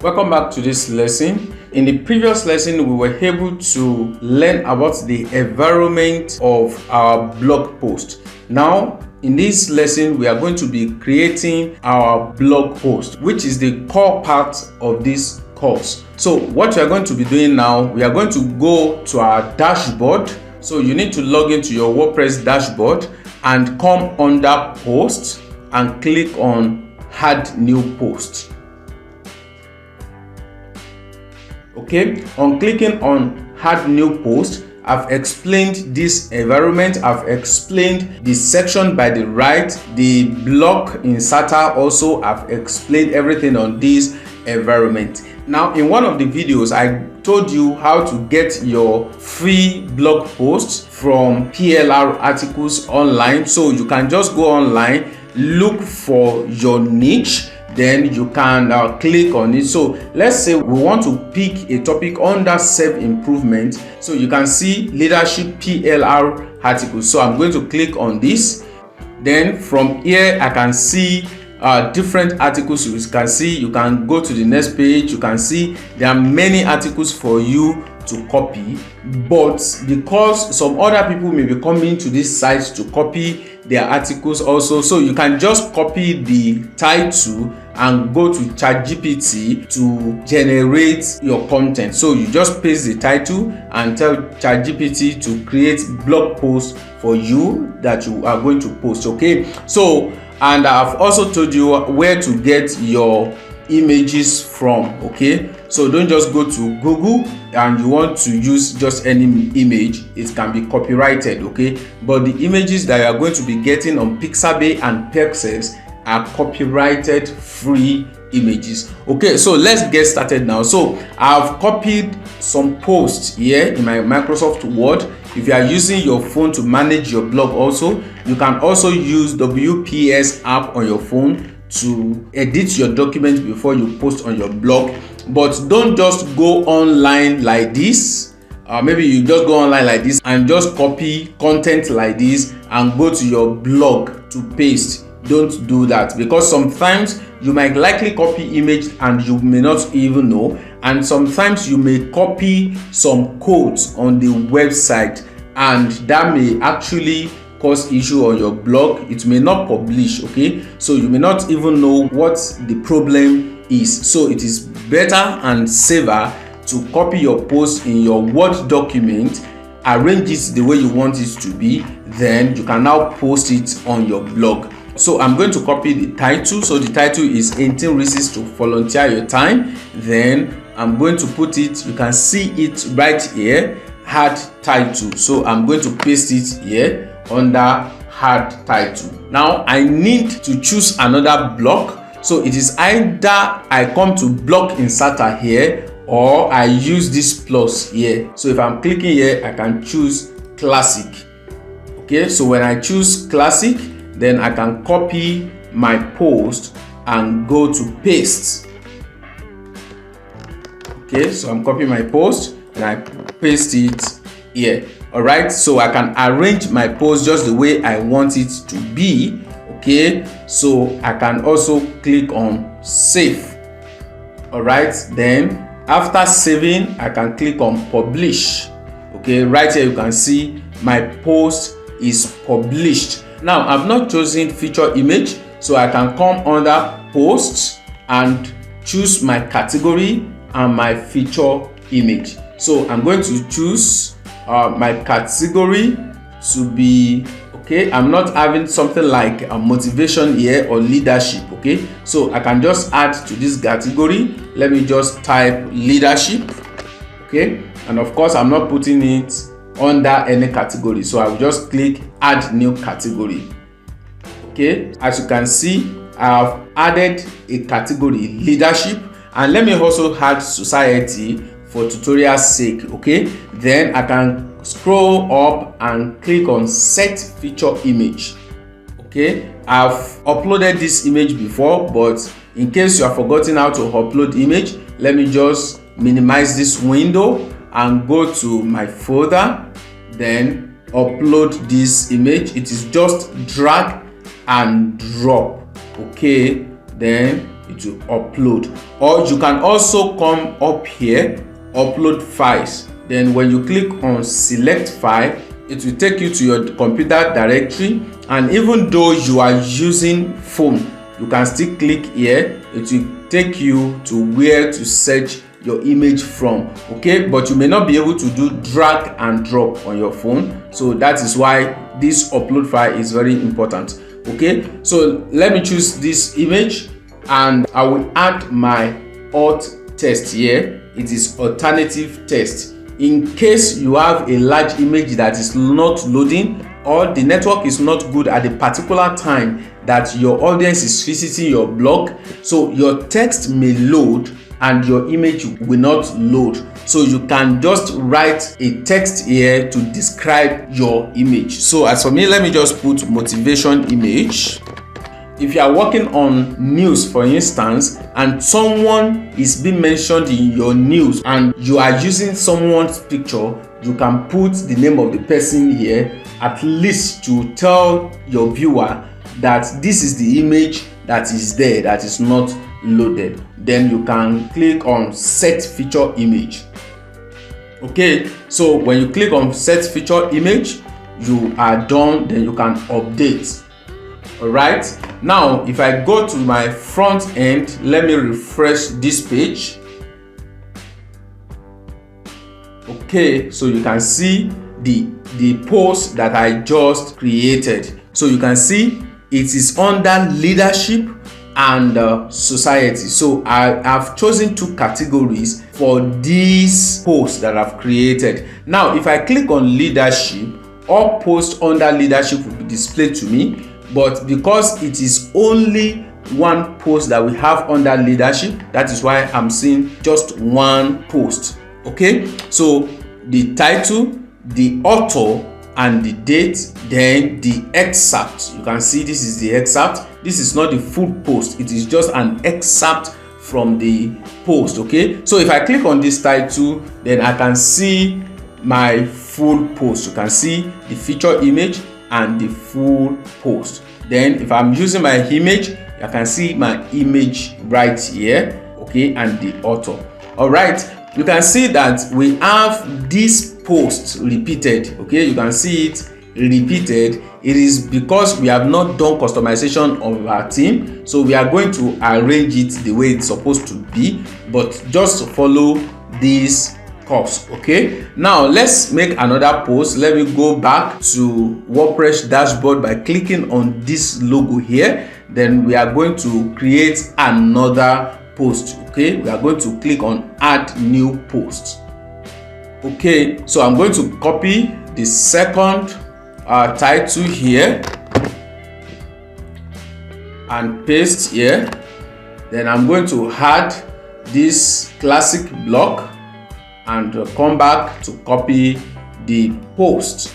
Welcome back to this lesson. In the previous lesson, we were able to learn about the environment of our blog post. Now, in this lesson, we are going to be creating our blog post, which is the core part of this course. So what we are going to be doing now, we are going to go to our dashboard. So you need to log into your WordPress dashboard and come under post and click on add new post. Okay, on clicking on add new post, I've explained this environment. I've explained the section by the right, the block inserter also. I've explained everything on this environment. Now, in one of the videos, I told you how to get your free blog posts from PLR articles online. So you can just go online, look for your niche, then you can click on it. So let's say we want to pick a topic under self-improvement. So you can see leadership PLR articles. So I'm going to click on this. Then from here I can see different articles. You can see, you can go to the next page. You can see there are many articles for you to copy, but because some other people may be coming to this site to copy their articles also, so you can just copy the title and go to ChatGPT to generate your content. So you just paste the title and tell ChatGPT to create blog posts for you that you are going to post. Okay, so and I've also told you where to get your images from. Okay, so don't just go to Google and you want to use just any image. It can be copyrighted. Okay, but the images that you are going to be getting on Pixabay and Pexels are copyrighted free images. Okay, so let's get started now. So I've copied some posts here in my Microsoft Word. If you are using your phone to manage your blog also, you can also use WPS app on your phone to edit your document before you post on your blog. But don't just go online like this. Maybe you just go online like this and just copy content like this and go to your blog to paste. Don't do that, because sometimes you might likely copy image and you may not even know, and sometimes you may copy some codes on the website and that may actually cause issue on your blog. It may not publish. Okay, so you may not even know what the problem is. So it is better and safer to copy your post in your Word document, arrange it the way you want it to be, then you can now post it on your blog. So I'm going to copy the title. So the title is 18 reasons to volunteer your time. Then I'm going to put it, you can see it right here, add title. So I'm going to paste it here under add title. Now I need to choose another block. So it is either I come to block inserter here or I use this plus here. So if I'm clicking here, I can choose classic. Okay, so when I choose classic, then I can copy my post and go to paste. Okay, so I'm copying my post and I paste it here. All right, so I can arrange my post just the way I want it to be. Okay, so I can also click on save. All right, then after saving, I can click on publish. Okay, right here you can see my post is published. Now I've not chosen feature image, so I can come under posts and choose my category and my feature image. So I'm going to choose my category to be, okay, I'm not having something like a motivation here or leadership. Okay, so I can just add to this category. Let me just type leadership. Okay, and of course I'm not putting it under any category, so I will just click add new category. Okay, as you can see, I have added a category leadership, and let me also add society for tutorial sake. Okay, then I can scroll up and click on set feature image. Okay, I've uploaded this image before, but in case you have forgotten how to upload image, let me just minimize this window and go to my folder, then upload this image. It is just drag and drop. Okay, then it will upload. Or you can also come up here, upload files. Then when you click on select file, it will take you to your computer directory, and even though you are using phone, you can still click here. It will take you to where to search your image from, okay? But you may not be able to do drag and drop on your phone, so that is why this upload file is very important, okay? So let me choose this image, and I will add my alt text here. It is alternative text. In case you have a large image that is not loading, or the network is not good at the particular time that your audience is visiting your blog, so your text may load and your image will not load. So you can just write a text here to describe your image. So as for me, let me just put motivation image. If you are working on news, for instance, and someone is being mentioned in your news and you are using someone's picture, you can put the name of the person here, at least to tell your viewer that this is the image that is there, that is not loaded. Then you can click on set feature image. Okay, so when you click on set feature image, you are done. Then you can update. All right, now if I go to my front end, let me refresh this page. Okay, so you can see the post that I just created. So you can see it is under leadership and society. So I have chosen two categories for these posts that I've created. Now if I click on leadership, all posts under leadership will be displayed to me. But because it is only one post that we have under leadership, that is why I'm seeing just one post. Okay, so the title, the author, and the date, then the excerpt. You can see this is the excerpt. This is not the full post, it is just an excerpt from the post. Okay, so if I click on this title, then I can see my full post. You can see the feature image and the full post. Then if I'm using my image, I can see my image right here, okay, and the author. All right, you can see that we have this post repeated. Okay, you can see it repeated. It is because we have not done customization of our theme, so we are going to arrange it the way it's supposed to be, but just follow this course. Okay, now let's make another post. Let me go back to WordPress dashboard by clicking on this logo here. Then we are going to create another post. Okay, we are going to click on add new post. Okay, so I'm going to copy the second title here and paste here. Then I'm going to add this classic block and come back to copy the post.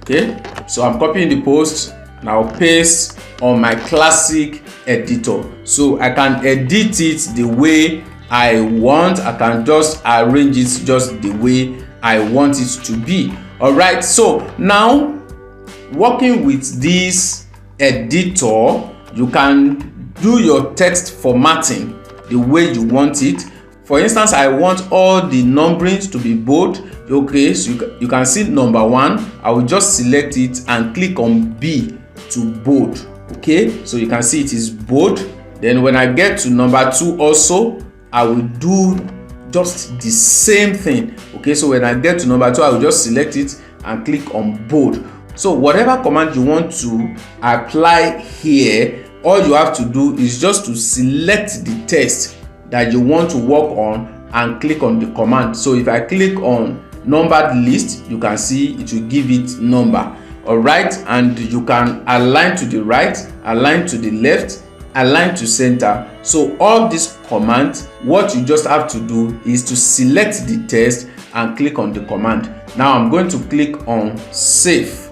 Okay, so I'm copying the post. Now paste on my classic editor, so I can edit it the way I want. I can just arrange it just the way I want it to be. All right, so now working with this editor, you can do your text formatting the way you want it. For instance, I want all the numberings to be bold. Okay, so you can see number 1. I will just select it and click on B to bold. Okay, so you can see it is bold. Then when I get to number 2 also, I will do just the same thing. Okay, so when I get to number 2, I will just select it and click on bold. So whatever command you want to apply here, all you have to do is just to select the text that you want to work on and click on the command. So if I click on numbered list, you can see it will give it number. All right, and you can align to the right, align to the left, align to center. So all these commands, what you just have to do is to select the text and click on the command. Now I'm going to click on save.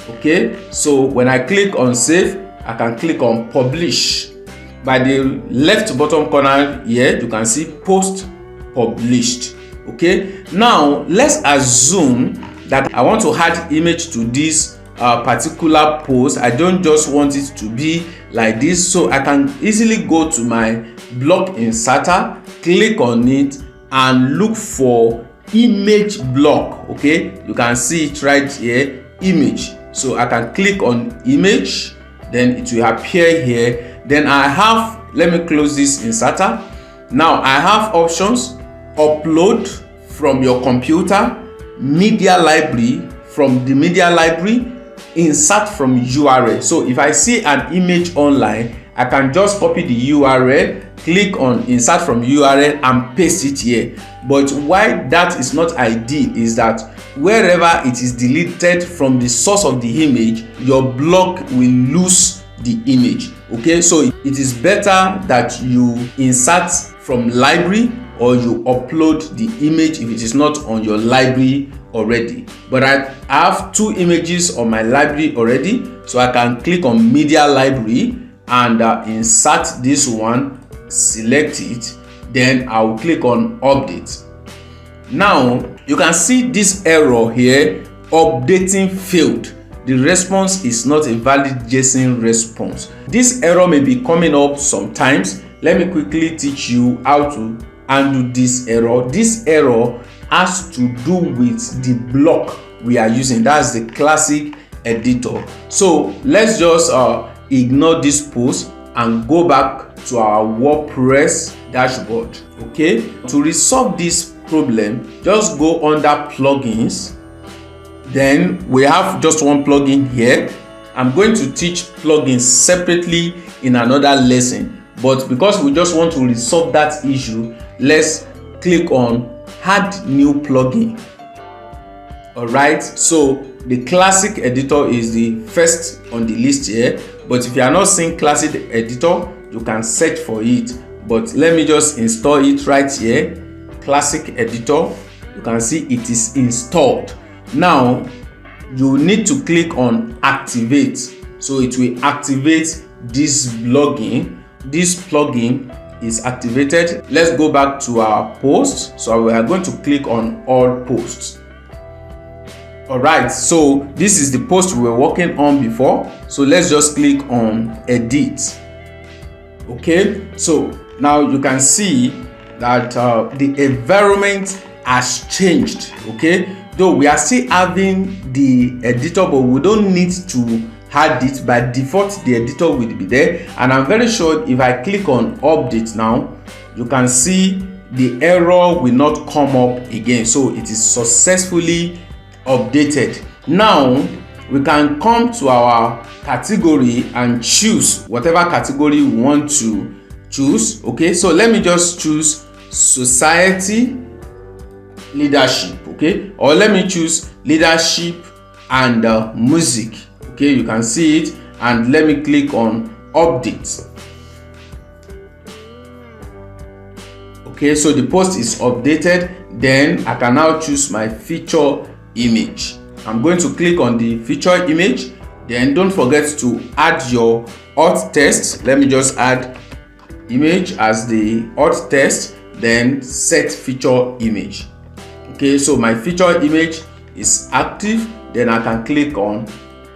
Okay, so when I click on save, I can click on publish. By the left bottom corner here, you can see post published. Okay, now let's assume that I want to add image to this particular post. I don't just want it to be like this, so I can easily go to my block inserter, click on it, and look for image block. Okay, you can see it right here, image. So I can click on image, then it will appear here. Then I have, let me close this inserter. Now I have options: upload from your computer, media library from the media library, insert from URL. So if I see an image online, I can just copy the URL, click on insert from URL and paste it here. But why that is not ideal is that wherever it is deleted from the source of the image, your blog will lose the image. Okay, so it is better that you insert from library or you upload the image if it is not on your library already. But I have 2 images on my library already, so I can click on media library and insert this one, select it, then I'll click on update. Now you can see this error here, updating failed. The response is not a valid JSON response. This error may be coming up sometimes. Let me quickly teach you how to handle this error. This error has to do with the block we are using. That's the classic editor. So let's just ignore this post and go back to our WordPress dashboard. Okay, to resolve this problem, just go under plugins. Then we have just one plugin here. I'm going to teach plugins separately in another lesson, but because we just want to resolve that issue, let's click on add new plugin. All right, so the classic editor is the first on the list here, but if you are not seeing classic editor, you can search for it. But let me just install it right here, classic editor. You can see it is installed. Now you need to click on activate, so it will activate this plugin. This plugin is activated. Let's go back to our post. So we are going to click on all posts. All right, so this is the post we were working on before, so let's just click on edit. Okay, so now you can see that the environment has changed. Okay, though we are still having the editor, but we don't need to add it. By default, the editor will be there, and I'm very sure if I click on update now, you can see the error will not come up again. So it is successfully updated. Now we can come to our category and choose whatever category we want to choose. Okay, so let me just choose society, leadership. Okay, or let me choose leadership and music. Okay, you can see it, and let me click on update. Okay, so the post is updated. Then I can now choose my feature image. I'm going to click on the feature image. Then don't forget to add your alt text. Let me just add image as the alt text, then set feature image. Okay, so my feature image is active. Then I can click on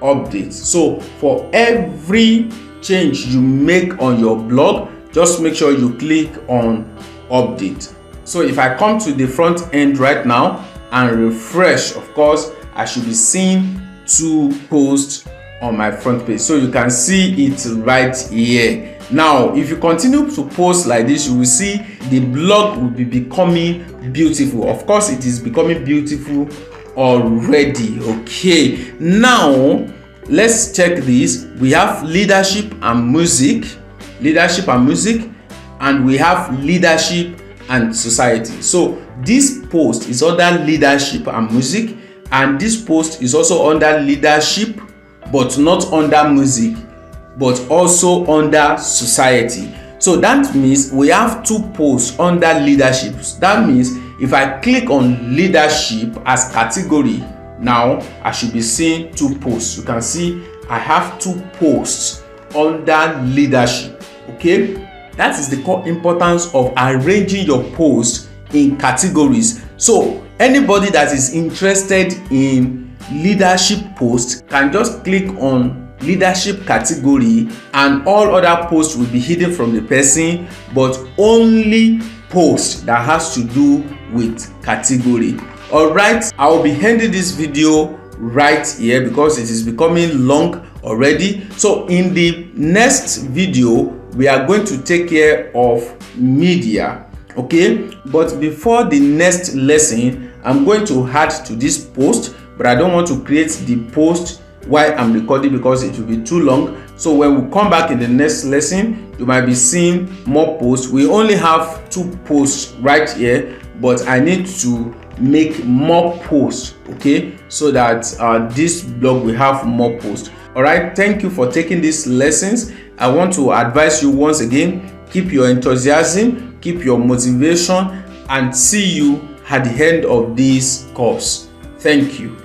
update. So for every change you make on your blog, just make sure you click on update. So if I come to the front end right now and refresh, of course I should be seeing 2 posts on my front page. So you can see it right here. Now if you continue to post like this, you will see the blog will be becoming beautiful. Of course it is becoming beautiful already. Okay, now let's check this. We have leadership and music, and we have leadership and society. So this post is under leadership and music, and this post is also under leadership but not under music, but also under society. So that means we have 2 posts under leadership. That means if I click on leadership as category, now I should be seeing 2 posts. You can see I have 2 posts under leadership. Okay, that is the core importance of arranging your posts in categories. So anybody that is interested in leadership post can just click on leadership category and all other posts will be hidden from the person, but only post that has to do with category. Alright, I will be ending this video right here because it is becoming long already. So in the next video we are going to take care of media, okay? But before the next lesson, I'm going to add to this post, but I don't want to create the post while I'm recording because it will be too long. So when we come back in the next lesson, you might be seeing more posts. We only have 2 posts right here, but I need to make more posts, okay, so that this blog will have more posts. All right, thank you for taking these lessons. I want to advise you once again, keep your enthusiasm, keep your motivation, and see you at the end of this course. Thank you.